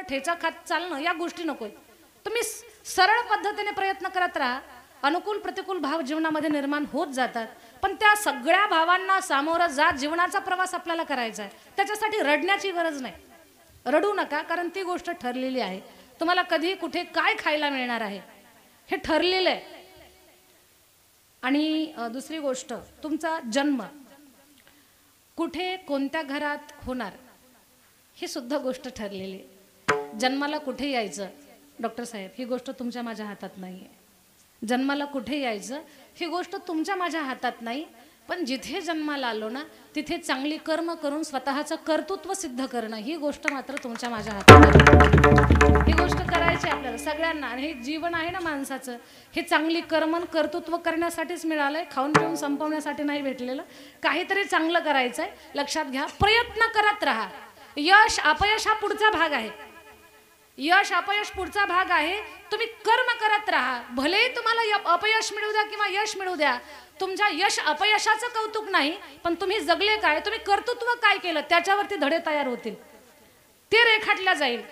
ठेचा खात चालणं या गोष्टी नकोय। तुम्ही सरळ पद्धतीने प्रयत्न करत राहा, अनुकूल प्रतिकूल भाव जीवनामध्ये निर्माण होत जातात, पण त्या सगळ्या भावांना सामोरं जात जीवनाचा प्रवास आपल्याला करायचा आहे। त्याच्यासाठी रडण्याची गरज नाही, रडू नका, कारण ती गोष्ट ठरलेली आहे। तुम्हाला कधी कुठे काय खायला मिळणार आहे हे ठरलेलं आहे। आणि दुसरी गोष्ट, तुमचा जन्म कुठे कोणत्या घरात होणार ही सुद्धा गोष्ट ठरलेली आहे। जन्माला कुठे यायचं डॉक्टर साहेब ही गोष्ट तुमच्या माझ्या हातात नाही आहे। जन्माला कुठे यायचं ही गोष्ट तुमच्या माझ्या हातात नाही, पण जिथे जन्माला आलो ना तिथे चांगली कर्म करून स्वतःचं कर्तृत्व सिद्ध करणं ही गोष्ट मात्र तुमच्या माझ्या हातात आहे। ही गोष्ट करायची आपल्याला सगळ्यांना। आणि हे जीवन आहे ना माणसाचं, हे चांगली कर्म कर्तृत्व करण्यासाठीच मिळालंय, खाऊन पिऊन संपवण्यासाठी नाही भेटलेलं। काहीतरी चांगलं करायचं आहे, लक्षात घ्या, प्रयत्न करत राहा। यश अपयश हा पुढचा भाग आहे, यश अपयश पुढचा भाग आहे। तुम्ही कर्म करत राहा, भलेही तुम्हाला अपयश मिळू द्या किंवा यश मिळू द्या, तुमच्या यश अपयशाचं कौतुक नाही, पण तुम्ही जगले काय, तुम्ही कर्तृत्व काय केलं त्याच्यावरती धडे तयार होतील, ते रेखाटल्या जाईल।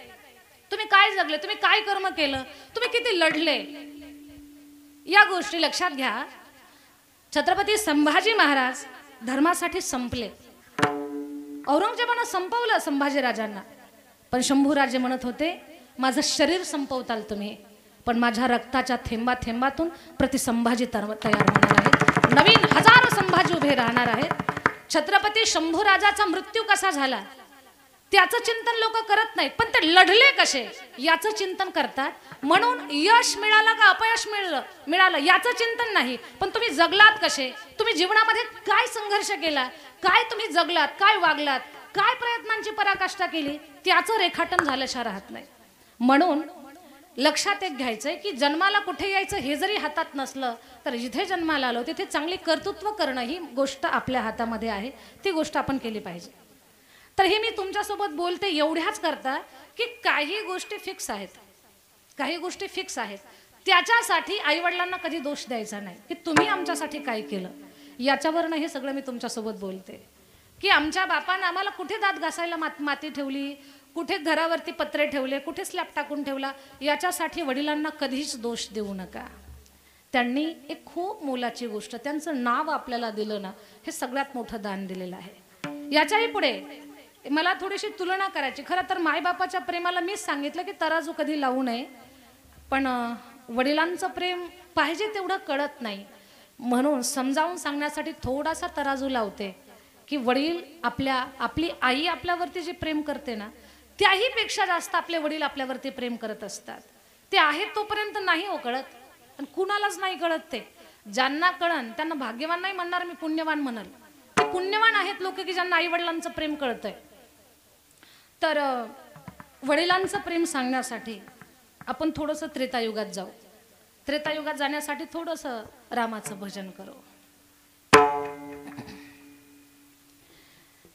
तुम्ही काय जगले, तुम्ही काय कर्म केलं, तुम्ही किती लढले, या गोष्टी लक्षात घ्या। छत्रपती संभाजी महाराज धर्मासाठी संपले, औरंगजेबानं संपवलं संभाजीराजांना, पण शंभूराजे म्हणत होते माझं शरीर संपवताल तुम्ही, पण माझ्या रक्ताच्या थेंबा थेंबातून प्रतिसंभाजी तयार होणार आहे, नवीन हजारो संभाजी उभे राहणार आहेत। छत्रपती शंभूराजाचा मृत्यू कसा झाला त्याचं चिंतन लोक करत नाहीत, पण ते लढले कसे याचं चिंतन करतात। म्हणून यश मिळालं का अपयश मिळालं याचं चिंतन नाही, पण तुम्ही जगलात कसे, तुम्ही जीवनामध्ये काय संघर्ष केला, काय तुम्ही जगलात, काय वागलात, काय प्रयत्नांची पराकाष्ठा केली त्याचं रेखाटन झाल्याशिवाय राहत नाही। म्हणून लक्षात एक घ्यायचंय की जन्माला कुठे यायचं हे जरी हातात नसलं तर जिथे जन्माला आलो तिथे चांगली कर्तृत्व करणं ही गोष्ट आपल्या हातामध्ये आहे, ती गोष्ट आपण केली पाहिजे। तर हे मी तुमच्यासोबत बोलते एवढ्याच करता की काही गोष्टी फिक्स आहेत, काही गोष्टी फिक्स आहेत, त्याच्यासाठी आईवडिलांना कधी दोष द्यायचा नाही की तुम्ही आमच्यासाठी काय केलं। याच्यावरनं हे सगळं मी तुमच्यासोबत बोलते की आमच्या बापानं आम्हाला कुठे दात घासायला माती ठेवली, कुठे घरावरती पत्रे ठेवले, कुठे स्लॅब टाकून ठेवला, याच्यासाठी वडिलांना कधीच दोष देऊ नका। त्यांनी एक खूप मोलाची गोष्ट, त्यांचं नाव आपल्याला दिलं ना, हे सगळ्यात मोठं दान दिलेलं आहे। याच्याही पुढे मला थोडीशी तुलना करायची। खरं तर मायबापाच्या प्रेमाला मीच सांगितलं की तराजू कधी लावू नये, पण वडिलांचं प्रेम पाहिजे तेवढं कळत नाही, म्हणून समजावून सांगण्यासाठी थोडासा तराजू लावते की वडील आपली आई आपल्यावरती जे प्रेम करते ना त्याही पेक्षा जास्त आपले वडील आपल्यावरती प्रेम करत असतात। ते आहेत तोपर्यंत नाही हो कळत, पण कुणालाच नाही कळत, ते ज्यांना कळन त्यांना भाग्यवान नाही म्हणणार मी, पुण्यवान म्हणल। ते पुण्यवान आहेत लोक की ज्यांना आई वडिलांचं प्रेम कळतंय। तर वडिलांचं प्रेम सांगण्यासाठी आपण थोडंसं त्रेतायुगात जाऊ, त्रेतायुगात जाण्यासाठी थोडंसं रामाचं भजन करू।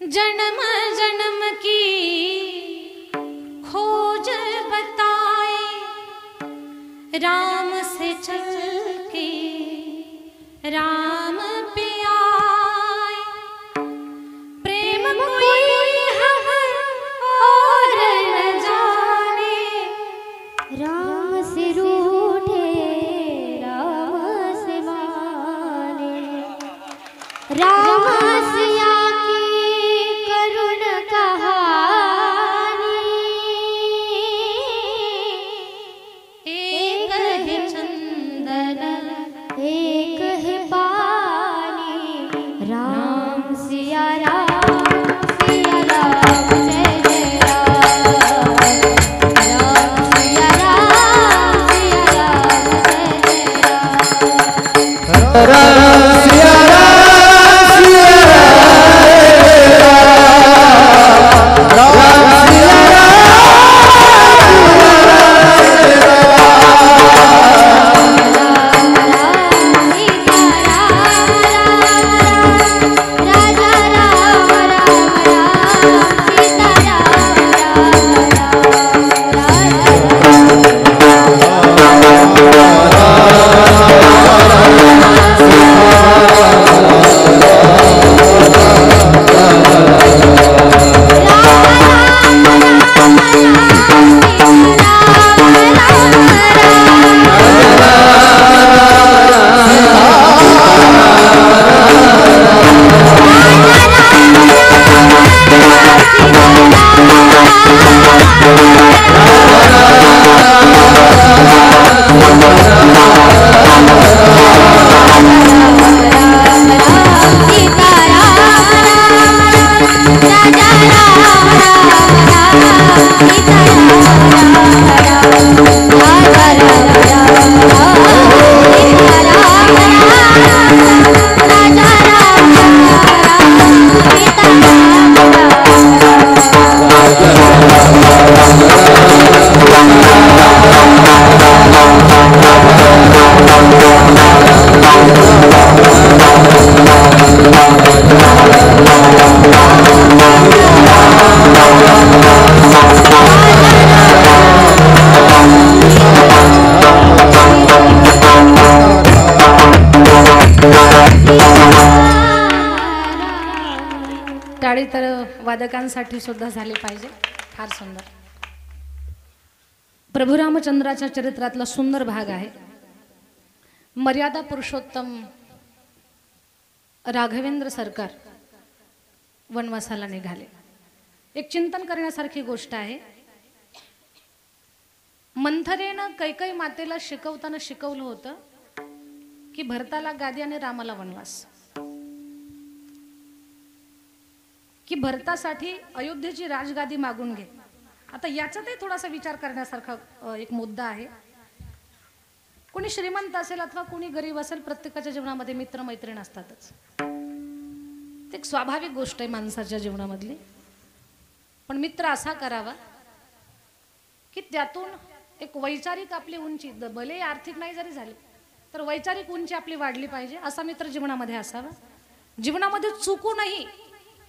जन्म जन्म की खोज बताए राम से चल के राम पे आए, प्रेम कोई हम और न जाने, राम से रूठे राम से माने, राम सिया की करुण कहानी, एक है चंदन एक है पानी। टाळी तर वादकांसाठी सुद्धा झाली पाहिजे. फार सुंदर. प्रभू रामचंद्राच्या चरित्रातला सुंदर भाग आहे. मर्यादा पुरुषोत्तम राघवेंद्र सरकार वनवासाला निघाले. एक चिंतन करण्यासारखी गोष्ट आहे. मंथरेनं कैकई मातेला शिकवताना शिकवलं होतं की भरताला गादी आणि रामाला वनवास, की भरतासाठी अयोध्येची राजगादी मागून घे. आता याचातही थोडासा विचार करण्यासारखा एक मुद्दा आहे. कोणी श्रीमंत असेल अथवा कोणी गरीब असेल, प्रत्येकाच्या जीवनामध्ये मित्र मैत्रीण असतातच. ते एक स्वाभाविक गोष्ट आहे माणसाच्या जीवनामधली. पण मित्र असा करावा की त्यातून एक वैचारिक आपली उंची, भले आर्थिक नाही जरी झाली तर वैचारिक उंची आपली वाढली पाहिजे. असा मित्र जीवनामध्ये असावा. जीवनामध्ये चुकूनही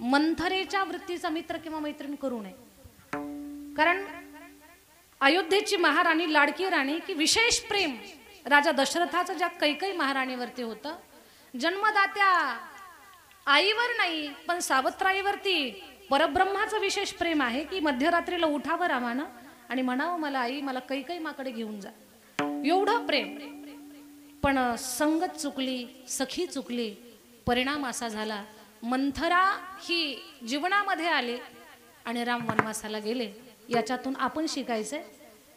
मंथरेच्या वृत्तीचा मित्र किंवा मैत्रीण करू नये. कारण अयोध्येची महाराणी, लाडकी राणी, की विशेष प्रेम राजा दशरथाचं ज्या कैकई महाराणीवरती होतं, जन्मदात्या आईवर नाही पण सावत्राईवरती परब्रह्माचं विशेष प्रेम आहे. की मध्यरात्रीला उठावं रामानं आणि म्हणावं, मला आई, मला कैकई माकडे घेऊन जा. एवढं प्रेम. पण संगत चुकली, सखी चुकली. परिणाम असा झाला, मंथरा ही जीवनामध्ये आले आणि राम वनवासाला गेले. याच्यातून आपण शिकायचंय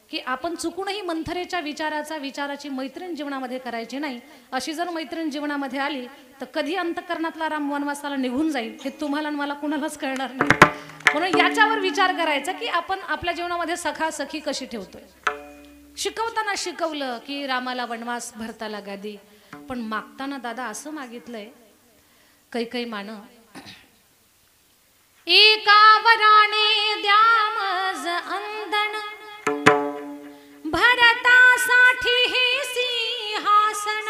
की आपण चुकूनही मंथरेच्या विचाराची मैत्रीण जीवनामध्ये करायची नाही. अशी जर मैत्रीण जीवनामध्ये आली तर कधी अंतःकरणातला राम वनवासाला निघून जाईल हे तुम्हाला आणि मला कुणालाच कळणार नाही. म्हणून याच्यावर विचार करायचा की आपण आपल्या जीवनामध्ये सखा सखी कशी ठेवतोय. शिकवताना शिकवलं की रामाला वनवास, भरताला गादी, पण मागताना दादा असं मागितलंय कैकई मानं, एका वराने द्यामज अंदन, भरतासाठी हे सिंहासन,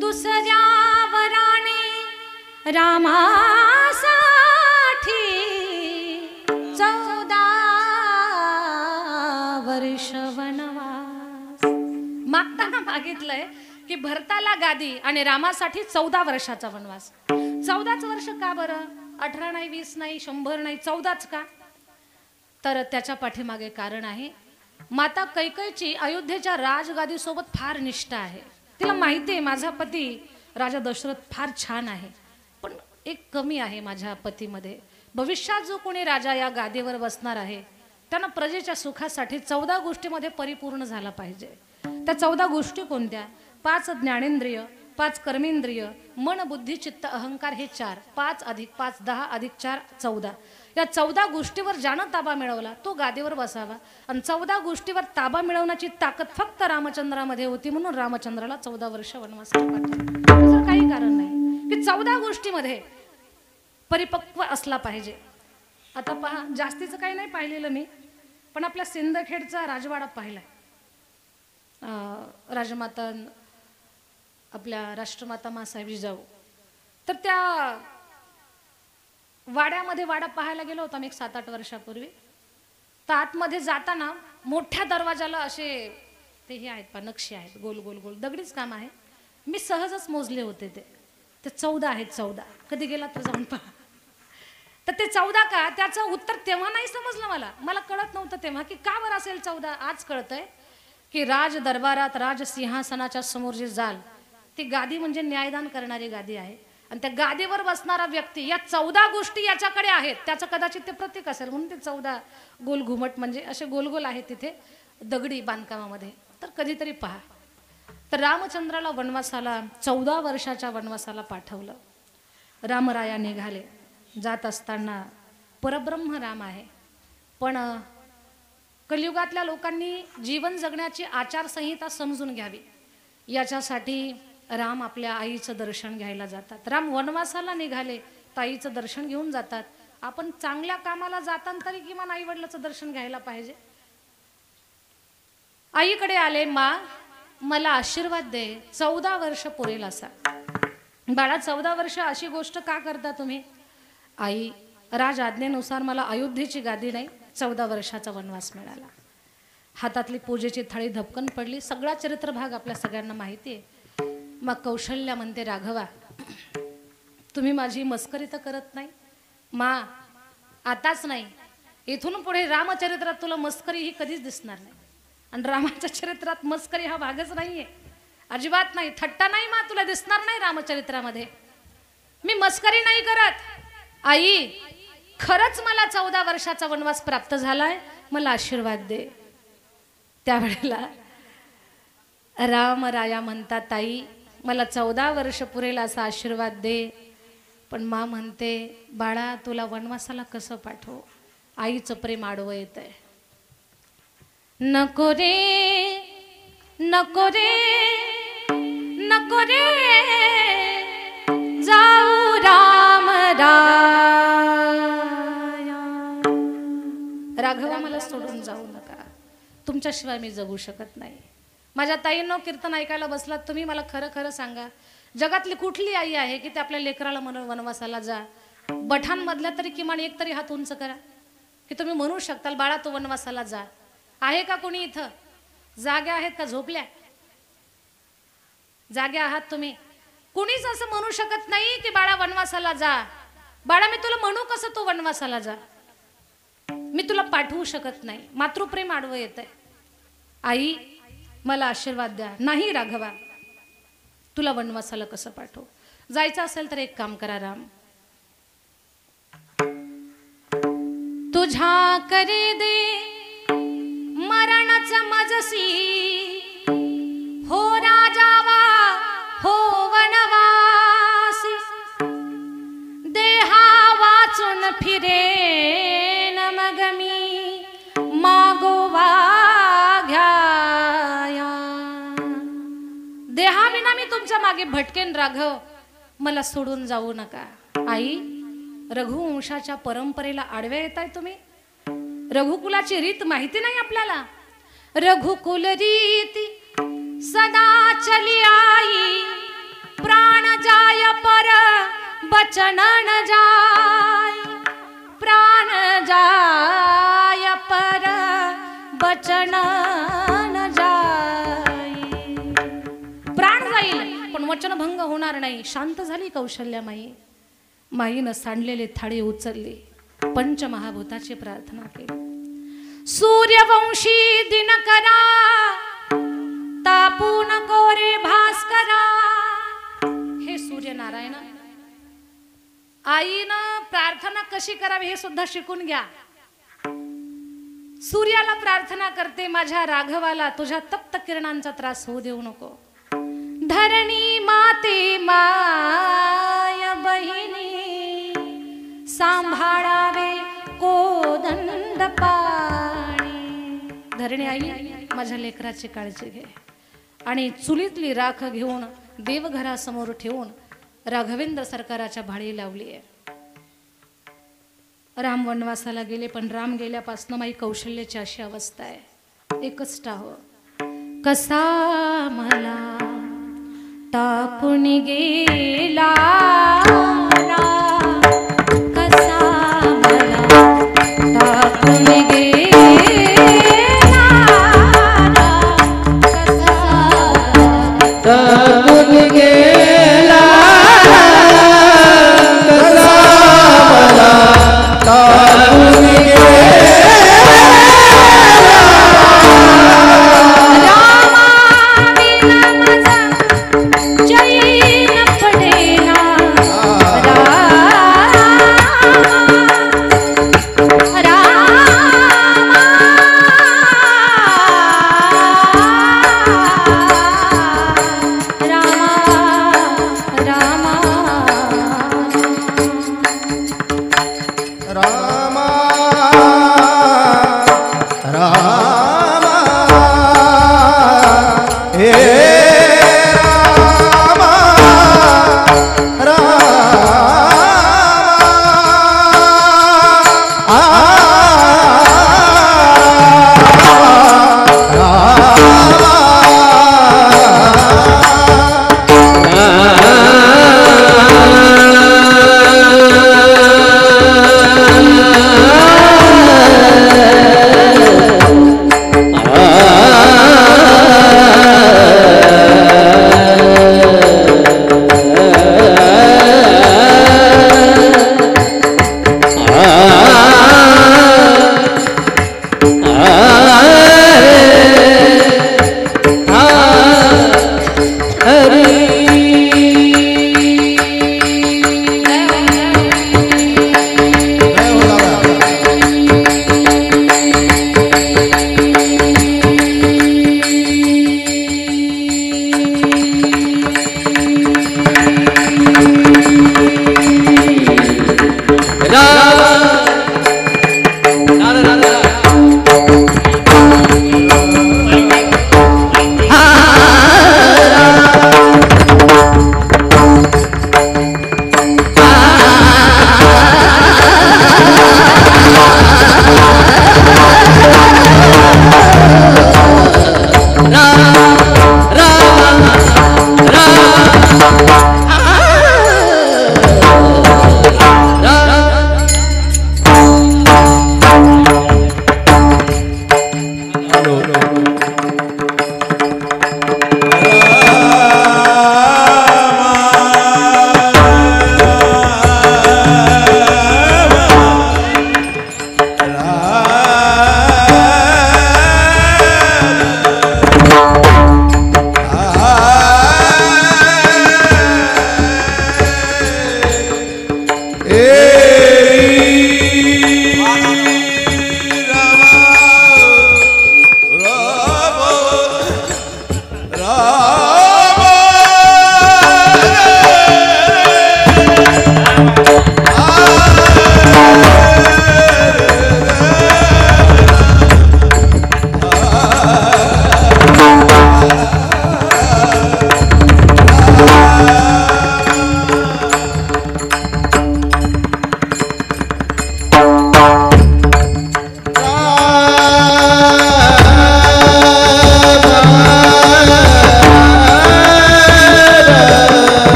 दुसऱ्या वराने रामासाठी 14 वर्ष वनवास. मागताना मागितलंय की भरताला गादी आणि रामासाठी 14 वर्षाचा वनवास. 14च वर्ष का बरं? 18 नाही, 20 नाही, 100 नाही, 14च का? तर त्याच्या पाठीमागे कारण आहे, माता कैकईची अयोध्येच्या राजगादीसोबत फार निष्ठा आहे. तिला माहिती आहे माझा पती राजा दशरथ फार छान आहे, पण एक कमी आहे माझ्या पतीमध्ये. भविष्यात जो कोणी राजा या गादीवर बसणार आहे त्यांना प्रजेच्या सुखासाठी 14 गोष्टीमध्ये परिपूर्ण झाला पाहिजे. त्या 14 गोष्टी कोणत्या? 5 ज्ञानेंद्रिय, 5 कर्मेंद्रिय, मन, बुद्धी, चित्त, अहंकार, हे 4. 5 + 5 10 + 4 14. या 14 गोष्टीवर ज्यानं ताबा मिळवला तो गादीवर बसावा. आणि 14 गोष्टीवर ताबा मिळवण्याची ताकद फक्त रामचंद्रामध्ये होती, म्हणून रामचंद्राला 14 वर्ष वनवासाला पाठवलं. दुसरं काही कारण नाही की 14 गोष्टीमध्ये परिपक्व असला पाहिजे. आता पहा, जास्तीचं काही नाही पाहिलेलं मी, पण आपल्या सिंदखेडचा राजवाडा पाहिलाय. राजमाता आपल्या राष्ट्रमाता मासाहेब जिजाऊ, तर त्या वाड्यामध्ये वाडा पाहायला गेलो होता मी 7-8 वर्षापूर्वी. तर आतमध्ये जाताना मोठ्या दरवाजाला असे ते हे आहेत पा, नक्षी आहेत, गोल गोल गोल दगडीच काम आहे. मी सहजच मोजले होते ते 14 आहेत. 14 कधी गेला तर जाऊन पहा. तर ते 14 का? त्याचं उत्तर तेव्हा नाही समजलं मला कळत नव्हतं तेव्हा की का बरं असेल 14. आज कळतंय की राज दरबारात राज सिंहासनाच्या समोर जे जाल ती गादी म्हणजे न्यायदान करणारी गादी आहे. आणि त्या गादीवर बसणारा व्यक्ती, या 14 गोष्टी याच्याकडे आहेत. त्याचं कदाचित ते प्रतीक असेल म्हणून ते 14 गोल घुमट म्हणजे असे गोल गोल आहेत तिथे दगडी बांधकामामध्ये. तर कधीतरी पहा. तर रामचंद्राला वनवासाला 14 वर्षाच्या वनवासाला पाठवलं. रामराया निघाले. जात असताना परब्रह्म राम आहे, पण कलियुगातल्या लोकांनी जीवन जगण्याची आचारसंहिता समजून घ्यावी याच्यासाठी राम आपल्या आईचं दर्शन घ्यायला जातात. राम वनवासाला निघाले, ताईचं दर्शन घेऊन जातात. आपण चांगल्या कामाला जाताना तरी किमान आई वडिलाचं दर्शन घ्यायला पाहिजे. आईकडे आले, मा मला आशीर्वाद दे, 14 वर्ष पुरेल असा. बाळा 14 वर्ष अशी गोष्ट का करता तुम्ही? आई, राज आज्ञेनुसार मला अयोध्येची गादी नाही, 14 वर्षाचा वनवास मिळाला. हातातली पूजेची थाळी धपकन पडली. सगळा चरित्र भाग आपल्या सगळ्यांना माहिती आहे. मग कौशल्या म्हणते, राघवा तुम्ही माझी मस्करी तर करत नाही? मा आताच नाही, इथून पुढे रामचरित्रात तुला मस्करी ही कधीच दिसणार नाही. आणि रामाच्या चरित्रात मस्करी हा भागच नाहीये, अजिबात नाही. थट्टा नाही मा तुला दिसणार नाही रामचरित्रामध्ये. मी मस्करी नाही करत. आई खरंच मला 14 वर्षाचा वनवास प्राप्त झालाय, मला आशीर्वाद दे. त्यावेळेला रामराया म्हणतात, ताई मला 14 वर्ष पुरेल असा आशीर्वाद दे. पण मा म्हणते, बाळा तुला वनवासाला कसं पाठवू? आईचं प्रेम आडवं येत आहे. नको रे नको रे नको रे जाऊ राम राया. राघवा मला सोडून जाऊ नका, तुमच्याशिवाय मी जगू शकत नाही. माझ्या ताईंनो कीर्तन ऐकायला बसलात तुम्ही, मला खरं खरं सांगा, जगातली कुठली आई आहे की ते आपल्या लेकराला म्हणून वनवासाला जा? बठांमधल्या तरी किमान एक तरी हात उंच करा की तुम्ही म्हणू शकताल बाळा तू वनवासाला जा. आहे का कोणी इथं? जाग्या आहेत का झोपल्या? जाग्या आहात तुम्ही? कुणीच असं म्हणू शकत नाही की बाळा वनवासाला जा. बाळा मी तुला म्हणू कसं तू वनवासाला जा? मी तुला पाठवू शकत नाही. मातृप्रेम आडवं येतंय. आई मला आशीर्वाद द्या. नाही राघवा तुला वनवासाला कसं पाठवू? जायचं असेल तर एक काम करा राम, तुझ्या करे दे मरणच मजसी हो राजावा हो वनवासी. देहा वाचून फिरेन मग मी मागोवा घ्याया. देहाविना मी तुमच्या मागे भटकेन राघव, मला सोडून जाऊ नका. आई रघुवंशाच्या परंपरेला आडव्या येताय तुम्ही. रघुकुलाची रीत माहिती नाही आपल्याला? रघुकुल रीती सदा चली आई, प्राण जाय पर बचन न जाय. प्राण जाय पर बचन न जाय. प्राण जाईल पण वचनभंग होणार नाही. शांत झाली कौशल्या माई. माईनं सांडलेली थाळी उचलली, पंचमहाभूताची प्रार्थना केली. सूर्यवंशी दिनकरा तापून गोरे भास्करा. हे सूर्यनारायण, आईनं प्रार्थना कशी करावी हे सुद्धा शिकून घ्या. सूर्याला प्रार्थना करते, माझ्या राघवाला तुझ्या तप्त किरणांचा त्रास होऊ देऊ नको. धरणी माते माय बहिणी सांभाळावे कोदंड पाणी. धरणी आई माझ्या लेकराची काळजी घे. आणि चुलीतली राख घेऊन देवघरासमोर ठेवून राघवेंद्र सरकाराच्या भाळी लावली आहे. राम वनवासाला गेले, पण राम गेल्यापासून माई कौशल्याची अशी अवस्था आहे. एकच टाहो कसा मला टाकून गेला कसा मला टाकून गेला कसा टाकून गेला कसा मला टाकून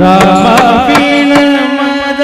रामा बिन मद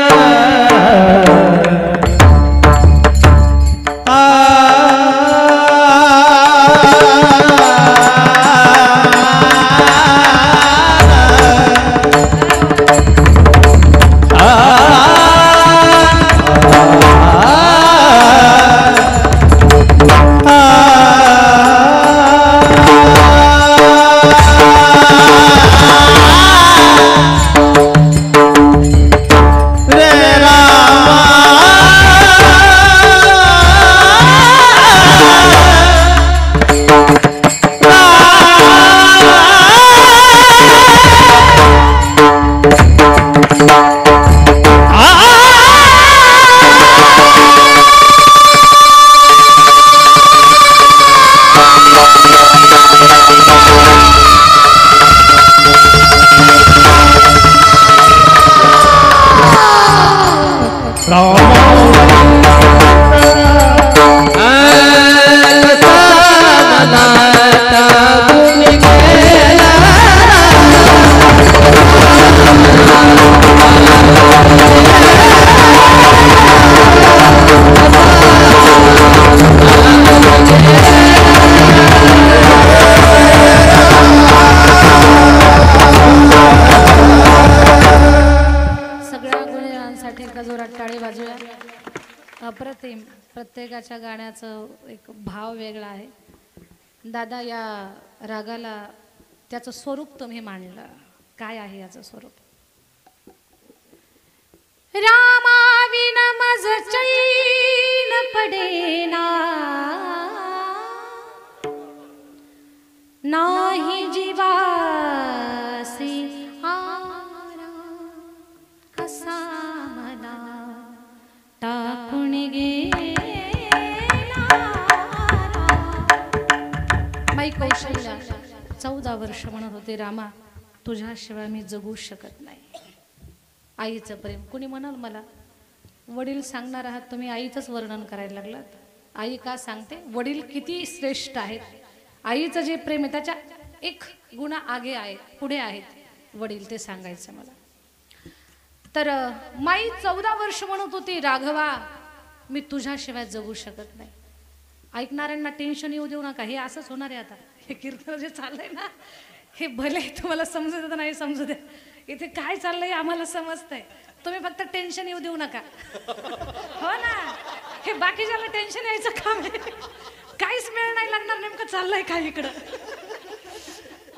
अप्रतिम. प्रत्येकाच्या गाण्याचं एक भाव वेगळा आहे. दादा, या रागाला त्याचं स्वरूप तुम्ही मांडलं. काय आहे याचं स्वरूप? रामा विन मज चैन पडेना, नाही जीवासी आरा, कसा मना टाकून गेला. माई कौशल्या 14 वर्ष म्हणत होते, रामा तुझ्याशिवाय मी जगू शकत नाही. आईचं प्रेम. कुणी म्हणाल मला, वडील सांगणार आहात तुम्ही, आईचंच वर्णन करायला लागलात. आई का सांगते? वडील किती श्रेष्ठ आहेत. आईचं जे प्रेम आहे त्याच्या एक गुणा आगे आहे, पुढे आहेत वडील, ते सांगायचं मला. तर माई 14 वर्ष म्हणत होती, राघवा मी तुझ्याशिवाय जगू शकत नाही. ऐकणाऱ्यांना टेन्शन येऊ देऊ नका. हे असंच होणार आहे. आता हे कीर्तन जे चाललंय ना, हे भले तुम्हाला समजू देत नाही समजू दे, इथे काय चाललंय आम्हाला समजतंय. तुम्ही फक्त टेन्शन येऊ देऊ नका. हो ना, हे बाकीच्याला टेन्शन यायचं काम आहे. काहीच वेळ नाही लागणार, नेमकं चाललंय काय इकडं.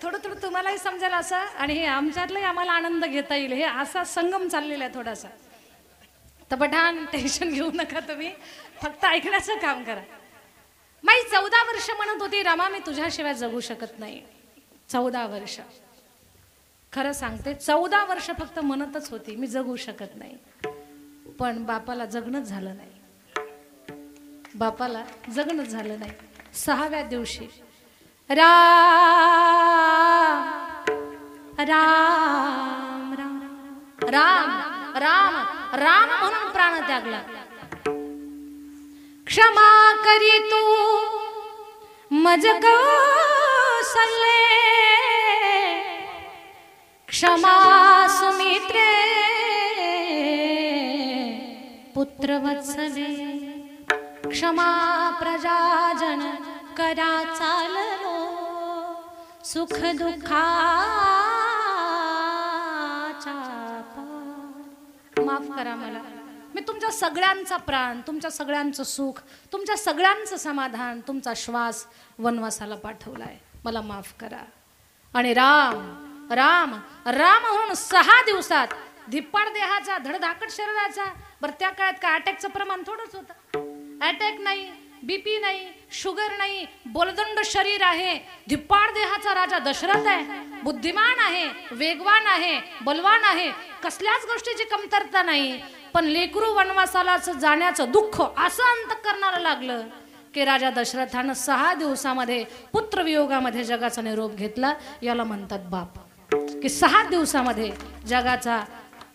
थोडं थोडं तुम्हालाही समजेल असं, आणि हे आमच्यातलाही आम्हाला आनंद घेता येईल. हे असा संगम चाललेला आहे थोडासा. तर पठाण टेन्शन घेऊ नका तुम्ही, फक्त ऐकण्याचं काम करा. माई 14 वर्ष म्हणत होती, रामा मी तुझ्याशिवाय जगू शकत नाही. 14 वर्ष, खरं सांगते 14 वर्ष फक्त म्हणतच होती मी जगू शकत नाही. पण बापाला जगणंच झालं नाही. बापाला जगणंच झालं नाही. 6व्या दिवशी राम राम राम राम राम राम म्हणून प्राण त्यागला. क्षमा करी तू मज कौसल्ये, क्षमा सुमित्रे पुत्र वत्सले, क्षमा प्रजाजन करा चाललो, सुख दुःखाचा पार. माफ करा मला, मी तुमच्या सगळ्यांचा प्राण, तुमच्या सगळ्यांचं सुख, तुमच्या सगळ्यांचं समाधान, तुमचा श्वास वनवासाला पाठवलाय. मला माफ करा. आणि राम राम राम म्हणून 6 दिवसात धिप्पाड देहाचा, धडधाकट शरीराचा. बरं त्या काळात काय अटॅकचं प्रमाण थोडंच होतं. अटॅक नाही, बीपी नाही, शुगर नाही, बोलदंड शरीर आहे. धिप्पाड देहाचा राजा दशरथ आहे. बुद्धिमान आहे, वेगवान आहे, बलवान आहे, कसल्याच गोष्टीची कमतरता नाही. पण लेकरू वनवासाला जाण्याचं दुःख असं अंतःकरणाला लागलं की राजा दशरथानं 6 दिवसामध्ये पुत्रवियोगामध्ये जगाचा निरोप घेतला. याला म्हणतात बाप. की 6 दिवसामध्ये जगाचा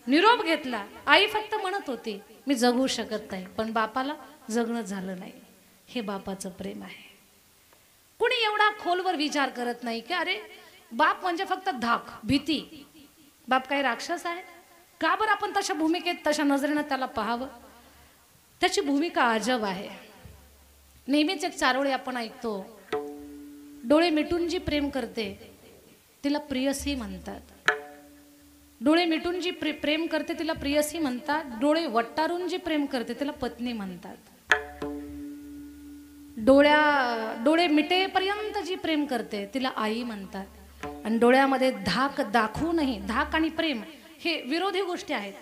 निरोप घेतला. आई फक्त म्हणत होती मी जगू शकत नाही, पण बापाला जगणं झालं नाही. हे बापाचं प्रेम आहे. कुणी एवढा खोलवर विचार करत नाही की अरे बाप म्हणजे फक्त धाक, भीती. बाप काही राक्षस आहे का बरं आपण तशा भूमिकेत तशा नजरेनं त्याला पाहावं? त्याची भूमिका अजब आहे. नेहमीच एक चारोळी आपण ऐकतो, डोळे मिटून जी प्रेम करते तिला प्रियसी म्हणतात. डोळे मिटून जी प्रेम करते तिला प्रियसी म्हणतात. डोळे वट्टारून जी प्रेम करते तिला पत्नी म्हणतात. डोळे मिटेपर्यंत जी प्रेम करते तिला आई म्हणतात. आणि डोळ्यामध्ये धाक दाखवूनही, धाक आणि प्रेम हे विरोधी गोष्टी आहेत.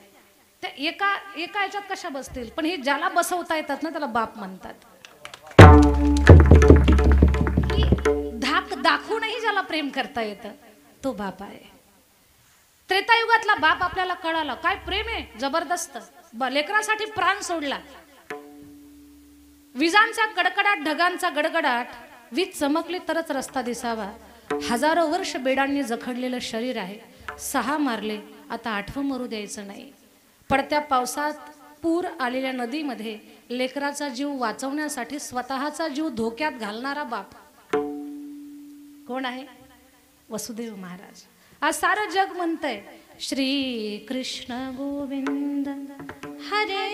त्या एका याच्यात कशा बसतील? पण हे ज्याला बसवता येतात ना त्याला बाप म्हणतात. धाक दाखवूनही ज्याला प्रेम करता येतं तो बाप आहे. त्रेतायुगातला बाप आपल्याला कळाला. काय प्रेम आहे, जबरदस्त. लेकरासाठी प्राण सोडला. विजांचा कडकडाट, ढगांचा गडगडाट, वीज चमकली तरच रस्ता दिसावा. हजारो वर्ष बेडांनी जखडलेलं शरीर आहे. 6 मारले, आता 8वं मरू द्यायचं नाही. पडत्या पावसात पूर आलेल्या नदीमध्ये लेकराचा जीव वाचवण्यासाठी स्वतःचा जीव धोक्यात घालणारा बाप कोण आहे? वसुदेव महाराज. आज सारं जग म्हणतंय श्री कृष्ण गोविंद हरे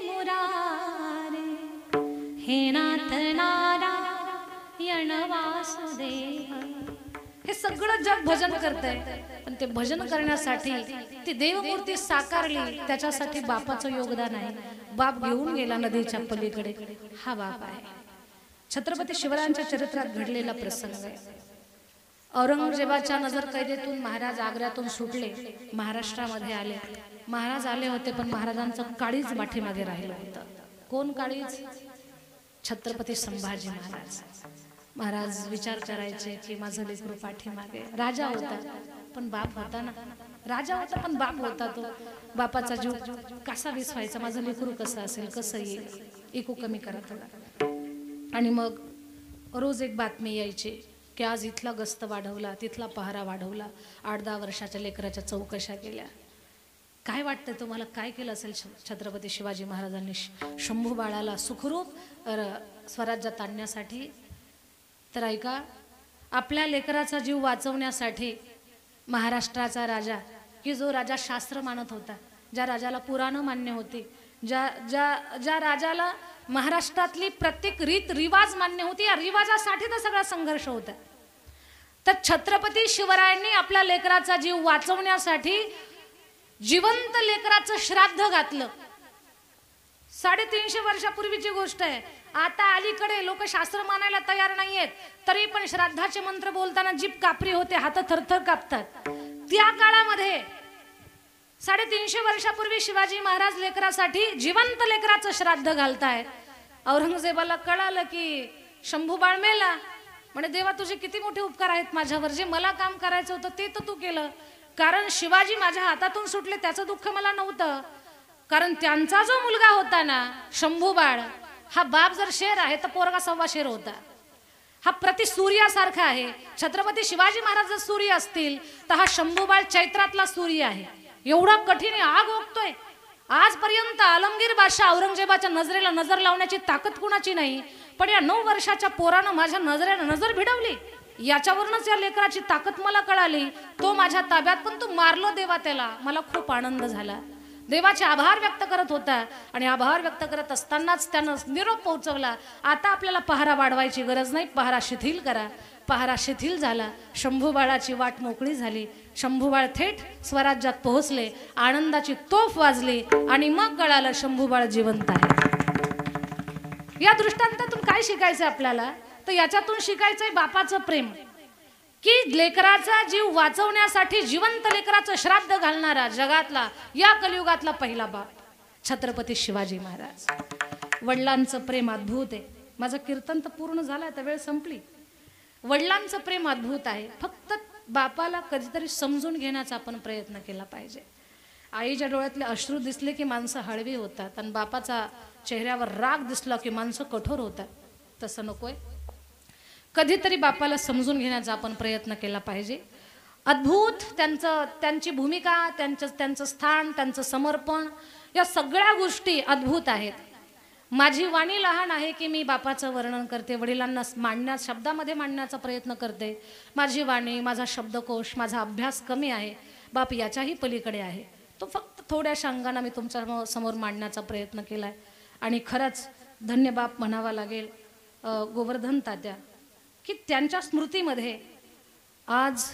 मुरारे, हे नाथ नारायण वासुदेव. हे सगळं जग भजन करतंय, पण ते भजन करण्यासाठी ती देवमूर्ती साकारली त्याच्यासाठी बापाचं योगदान आहे. बाप घेऊन गेला नदीच्या पलीकडे. हा बाप आहे. छत्रपती शिवरायांच्या चरित्रात घडलेला प्रसंग आहे. औरंगजेबाच्या नजर कैदेतून महाराज आग्र्यातून सुटले, महाराष्ट्रामध्ये आले. महाराज आले होते पण महाराजांचं काळीज पाठीमागे राहिलं होतं. कोण काळीज? छत्रपती संभाजी महाराज. महाराज विचार करायचे की माझं लेकरू पाठीमागे. राजा होता पण बाप होता ना. राजा होता पण बाप होता. तो बापाचा जीव कसा विसवायचा? माझं लेकरू कसं असेल, कसं येईल, इकू कमी करत होता. आणि मग रोज एक बातमी यायची की आज इथला गस्त वाढवला, तिथला पहारा वाढवला, 8-10 वर्षाच्या लेकराच्या चौकशा केल्या. काय वाटतं तुम्हाला, काय केलं असेल छत्रपती शिवाजी महाराजांनी शंभू बाळाला सुखरूप स्वराज्यात आणण्यासाठी? तर ऐका, आपल्या लेकराचा जीव वाचवण्यासाठी महाराष्ट्राचा राजा, की जो राजा शास्त्र मानत होता, ज्या राजाला पुराणं मान्य होती, ज्या राजाला महाराष्ट्रातली प्रत्येक रीत रिवाज मान्य होती, या रिवाजासाठी तर सगळा संघर्ष होता. तर छत्रपती शिवरायांनी आपल्या लेकराचा जीव वाचवण्यासाठी जिवंत लेकराचं श्राद्ध घातलं. 350 वर्षापूर्वीची गोष्ट आहे. आता अलीकडे लोक शास्त्र मानायला तयार नाहीयेत, तरी पण श्राद्धाचे मंत्र बोलताना जीभ कापरी होते, हात थरथर कापतात. त्या काळामध्ये 350 वर्षापूर्वी शिवाजी महाराज लेकरासाठी जिवंत लेकराचं श्राद्ध घालतायत. औरंगजेबाला कळालं की शंभू बाळ मेला. म्हणजे देवा, तुझे किती मोठे उपकार आहेत माझ्यावर. जे मला काम करायचं होतं ते तर तू केलं. कारण शिवाजी माझ्या हातातून सुटले त्याचं दुःख मला नव्हतं. कारण त्यांचा जो मुलगा होता ना शंभू बाळ, हा बाप जर शेर आहे तर पोरगा 1.25 शेर होता. हा प्रति सूर्यासारखा आहे. छत्रपती शिवाजी महाराज जर सूर्य असतील तर हा शंभू बाळ चैत्रातला सूर्य आहे. एवढा कठीण आहे, आग ओकतोय. आजपर्यंत आलमगीर बादशाह औरंगजेबाच्या नजरेला नजर लावण्याची ताकद कुणाची नाही, पण या 9 वर्षाच्या पोरानं माझ्या नजरेला नजर भिडवली. याच्यावरूनच या लेकराची ताकद मला कळाली. तो माझ्या ताब्यात, पण तू मारलो देवा त्याला. मला खूप आनंद झाला. देवाचे आभार व्यक्त करत होता आणि आभार व्यक्त करत असतानाच त्यानं निरोप पोहोचवला. आता आपल्याला पहारा वाढवायची गरज नाही, पहारा शिथिल करा. पहारा शिथिल झाला. शंभूबाळाची वाट मोकळी झाली. शंभूबाळ थेट स्वराज्यात पोहोचले. आनंदाची तोफ वाजली आणि मग कळालं शंभूबाळ जिवंत आहे. या दृष्टांतातून काय शिकायचं आपल्याला? तर याच्यातून शिकायचंय बापाचं प्रेम, की लेकराचा जीव वाचवण्यासाठी जिवंत लेकराचं श्राद्ध घालणारा जगातला, या कलियुगातला पहिला बाप छत्रपती शिवाजी महाराज. वडिलांचं प्रेम अद्भुत आहे. माझं कीर्तन तर पूर्ण झालं, आता वेळ संपली. वडिलांचं प्रेम अद्भुत आहे. फक्त बापाला कधीतरी समजून घेण्याचा आपण प्रयत्न केला पाहिजे. आईच्या डोळ्यातले अश्रू दिसले की माणसं हळवी होतात, आणि बापाचा चेहऱ्यावर राग दिसला की माणसं कठोर होतात. तसं नकोय. कधीतरी बापाला समजून घेण्याचा आपण प्रयत्न केला पाहिजे. अद्भुत त्यांची भूमिका, त्यांचं स्थान, त्यांचं समर्पण, या सगळ्या गोष्टी अद्भुत आहेत. माझी वाणी लहान आहे की मी बापाचं वर्णन करते, वडिलांना मांडण्यास शब्दामध्ये मांडण्याचा प्रयत्न करते. माझी वाणी, माझा शब्दकोश, माझा अभ्यास कमी आहे. बाप याच्याही पलीकडे आहे. तो फक्त थोड्याशा अंगाने मी तुमच्या समोर मांडण्याचा प्रयत्न केला आहे. आणि खरंच धन्य बाप म्हणावा लागेल गोवर्धन तात्या, की त्यांच्या स्मृतीमध्ये आज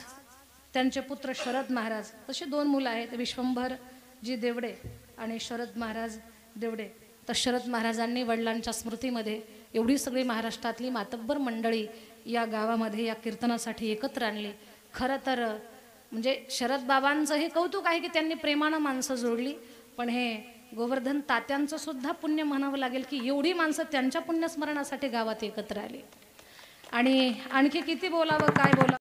त्यांचे पुत्र शरद महाराज, तसे 2 मुलं आहेत, विश्वंभरजी देवडे आणि शरद महाराज देवडे. तर शरद महाराजांनी वडिलांच्या स्मृतीमध्ये एवढी सगळी महाराष्ट्रातली मातब्बर मंडळी या गावामध्ये या कीर्तनासाठी एकत्र आणली. खरं तर म्हणजे शरद बाबांचं हे कौतुक आहे की त्यांनी प्रेमानं माणसं जोडली, पण हे गोवर्धन तात्यांचं सुद्धा पुण्य म्हणावं लागेल की एवढी माणसं त्यांच्या पुण्यस्मरणासाठी गावात एकत्र आली. आणि आणखी किती बोलावं, काय बोलावं.